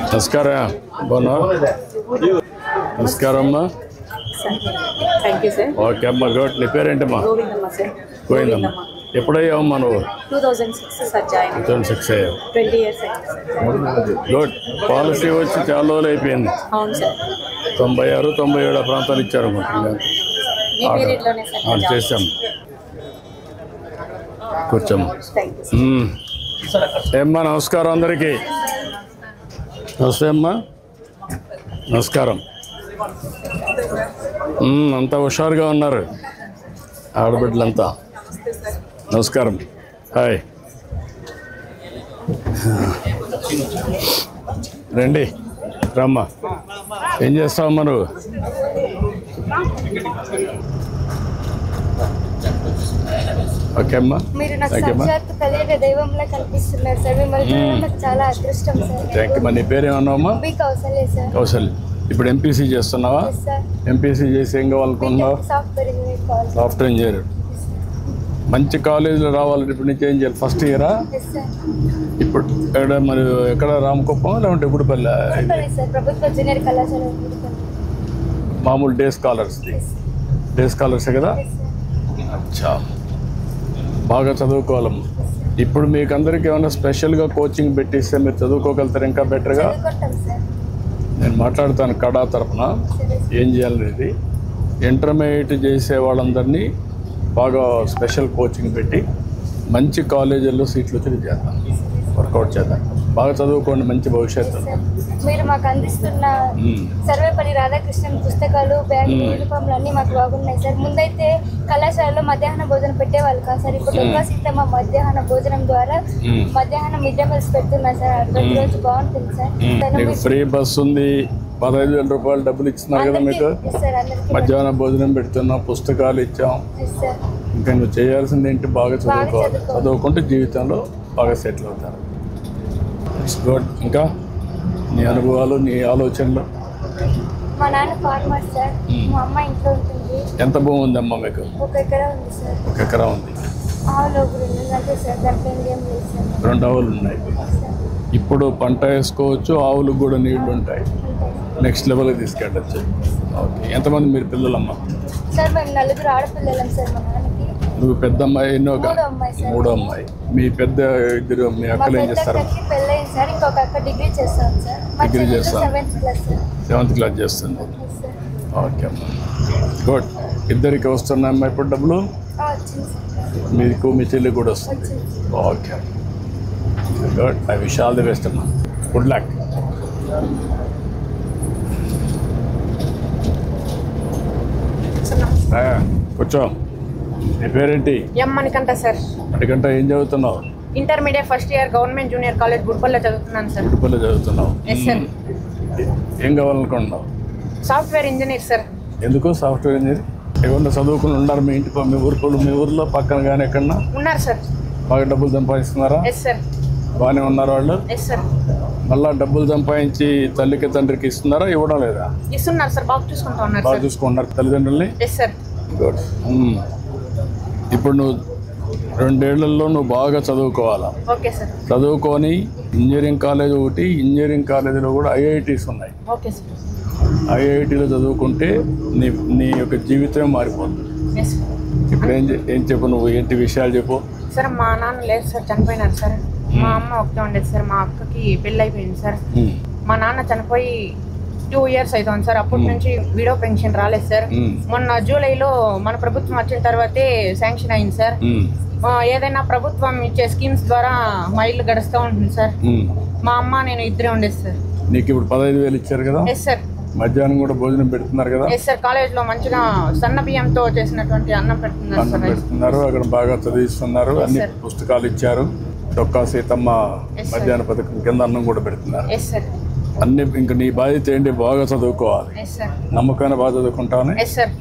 నమస్కారం బాగున్నా నమస్కారం అమ్మా థ్యాంక్ యూ సార్. ఓకే అమ్మా గుడ్. నీ పేరేంటమ్మా? గోవిందమ్మ సార్. గోవిందమ్మ. ఎప్పుడయ్యావమ్మా నువ్వు? 2006 సార్ జాయిన్. 2006 అయ్యావు. 20 years అయింది. గుడ్. పాలసీ వచ్చి చాలా రోజులు అయిపోయింది. అవును సార్. 96, 97 ప్రాంతాలు ఇచ్చారు మీ పీరియడ్లోనే సార్ చేసాం. కూర్చోమ్మా. Thank you sir. ఏమ్మా నమస్కారం అందరికీ. నమస్తే అమ్మా. నమస్కారం. అంతా హుషారుగా ఉన్నారు ఆడబిడ్డలంతా. నమస్కారం. హాయ్ రండి రమ్మా. ఏం చేస్తావమ్మా నువ్వు? ఓకే అమ్మా. మీరు నాకు సాక్షాత్తు కలిగే దైవంలా కనిపిస్తున్నారు సార్. మిమ్మల్ని చూడడం నాకు చాలా అదృష్టం సార్. Thank you. నీ పేరేమన్నావమ్మా? B Kausalya sir. కౌశల్. ఇప్పుడు ఎంపీసీ చేస్తున్నావా? ఎంపీసీ చేసి ఏం కావాలనుకున్నావు? సాఫ్ట్వేర్ ఇంజనీర్ కావాలి. Software engineer. మంచి కాలేజీలో రావాలంటే ఇప్పుడు నీకు ఏం చేయాలి? ఫస్ట్ ఇయరా? ఇప్పుడు ఎక్కడ మరి ఎక్కడ రామకుప్పం లేకుంటే గుడిపల్లి? సార్ ప్రభుత్వ జూనియర్ కళాశాల. మామూలు డే స్కాలర్స్. డే స్కాలర్సే కదా? అచ్చా. బాగా చదువుకోవాలమ్మా. ఇప్పుడు మీకు అందరికీ ఏమైనా స్పెషల్గా కోచింగ్ పెట్టిస్తే మీరు చదువుకోగలుగుతారు ఇంకా బెటర్గా. నేను మాట్లాడతాను కడా తరఫున ఏం చేయాలనేది. ఇంటర్మీడియట్ చేసే వాళ్ళందరినీ బాగా స్పెషల్ కోచింగ్ పెట్టి మంచి కాలేజీల్లో సీట్లు వచ్చి చేద్దాం. వర్కౌట్ చేద్దాం. బాగా చదువుకోండి, మంచి భవిష్యత్తు. మీరు మాకు అందిస్తున్న సర్వేపల్లి రాధాకృష్ణన్ పుస్తకాలు, బ్యాగ్, యూనిఫామ్లు అన్నీ మాకు బాగున్నాయి సార్. ముందైతే కళాశాలలో మధ్యాహ్న భోజనం పెట్టేవాళ్ళు కాదు సార్. ఇప్పుడు డొక్కా సీతమ్మ మధ్యాహ్న భోజనం ద్వారా మధ్యాహ్నం మిడ్ డే మీల్స్ పెడుతున్నారు సార్. రోజు బాగుంటుంది సార్. ఫ్రీ బస్ ఉంది. 15,000 రూపాయలు డబ్బులు ఇచ్చినారు కదా మీకు. మధ్యాహ్నం భోజనం పెడుతున్నాం, పుస్తకాలు ఇచ్చాం. ఇంకా నువ్వు చేయాల్సింది ఏంటి? బాగా చదువుకోవాలి. చదువుకుంటే జీవితంలో బాగా సెటిల్ అవుతారు. It's good. ఇంకా నీ అనుభవాలు, నీ ఆలోచనలు? మా నాన్న ఫార్మర్ సార్. మా అమ్మ ఇంట్లో ఉంటుంది. ఎంత భూమి ఉందమ్మా మీకు? 1 ఎకరా ఉంది సార్. 1 ఎకరా ఉంది. ఆవులు 2 అంతే సార్. దాంట్లో ఏం లేదు సార్. 2 ఆవులు ఉన్నాయి. ఇప్పుడు పంట వేసుకోవచ్చు, ఆవులకు కూడా నీళ్లు ఉంటాయి. నెక్స్ట్ లెవెల్కి తీసుకెళ్ళచ్చు. ఓకే. ఎంతమంది మీరు పిల్లలమ్మా? సార్ మేము 4 ఆడపిల్లలం సార్. మా నాన్నకి. నువ్వు పెద్ద అమ్మాయి? మూడో అమ్మాయి. మీ పెద్ద ఇద్దరు మీ అక్కలు ఏం చేస్తారు? పెళ్ళైంది సార్. ఇంకొక అక్క డిగ్రీ చేస్తాను సార్. డిగ్రీ చేస్తాను. 7th క్లాస్ చేస్తుంది. ఓకే అమ్మా. గుడ్. ఇద్దరికి వస్తున్నాయమ్మా ఇప్పుడు డబ్బులు? మీకు మీ చెల్లి కూడా వస్తుంది. Okay good. I wish all the best అమ్మా. Good luck. కూర్చో. నీ పేరేంటి? M Manikanta sir. మణికంఠ. ఏం చదువుతున్నావు? Intermediate first year government junior college గుడిపల్లిలో చదువుతున్నాను సార్. గుడిపల్లిలో చదువుతున్నావు. Yes sir. ఏం కావాలనుకుంటున్నావు? Software engineer sir. ఎందుకు సాఫ్ట్వేర్ ఇంజనీర్? ఏమన్నా చదువుకుని ఉన్నారు మీ ఇంటి మీ ఊర్లో పక్కన కానీ ఎక్కడన్నా ఉన్నారు సార్. బాగా డబ్బులు సంపాదిస్తున్నారా? Yes sir. బాగానే ఉన్నారు వాళ్ళు? Yes sir. మళ్ళీ డబ్బులు సంపాదించి తల్లికి తండ్రికి ఇస్తున్నారా? ఇవ్వడం లేదా? ఇస్తున్నారు సార్. బాగా చూసుకుంటా ఉన్నారు. బాగా చూసుకుంటున్నారు తల్లిదండ్రుల్ని? Yes sir. గుడ్. ఇప్పుడు నువ్వు 2 ఏళ్లలో నువ్వు బాగా చదువుకోవాలా. Okay sir. చదువుకొని ఇంజనీరింగ్ కాలేజ్ ఒకటి, ఇంజనీరింగ్ కాలేజీలో కూడా ఐఐటీస్ ఉన్నాయి. Okay sir. ఐఐటీలో చదువుకుంటే నీ యొక్క జీవితం మారిపోతుంది. ఎస్. ఇప్పుడు ఏం చెప్పు నువ్వు? ఏంటి విషయాలు చెప్పు. సార్ మా నాన్న లేదు సార్, చనిపోయినారు సార్. మా అమ్మ ఒకటే ఉండేది సార్. మా అక్కకి పెళ్ళి అయిపోయింది సార్. మా నాన్న చనిపోయి 2 years అవుతుంది సార్. అప్పటి నుంచి విడో పెన్షన్ రాలేదు సార్. మొన్న జూలైలో మన ప్రభుత్వం వచ్చిన తర్వాతే శాంక్షన్ అయింది సార్. ఏదైనా ప్రభుత్వం ఇచ్చే స్కీమ్స్ ద్వారా మా ఇల్లు గడుస్తూ ఉంటుంది సార్. మా అమ్మ నేను ఇద్దరే ఉండేది సార్. నీకు ఇప్పుడు 15,000 ఇచ్చారు కదా? Yes sir. మధ్యాహ్నం కూడా భోజనం పెడుతున్నారు కదా? Yes sir. కాలేజ్లో మంచిగా సన్న బియ్యంతో చేసినటువంటి అన్నం పెడుతున్నారు. అక్కడ బాగా చదివిస్తున్నారు. అన్ని పుస్తకాలు ఇచ్చారు. డొక్కా సీతమ్మ మధ్యాహ్న పథకం కింద అన్నం కూడా పెడుతున్నారు. Yes sir. అన్ని ఇంకా నీ బాధ్యత ఏంటి? బాగా చదువుకోవాలి. నమ్మకాన్ని బాగా చదువుకుంటాను. Yes sir.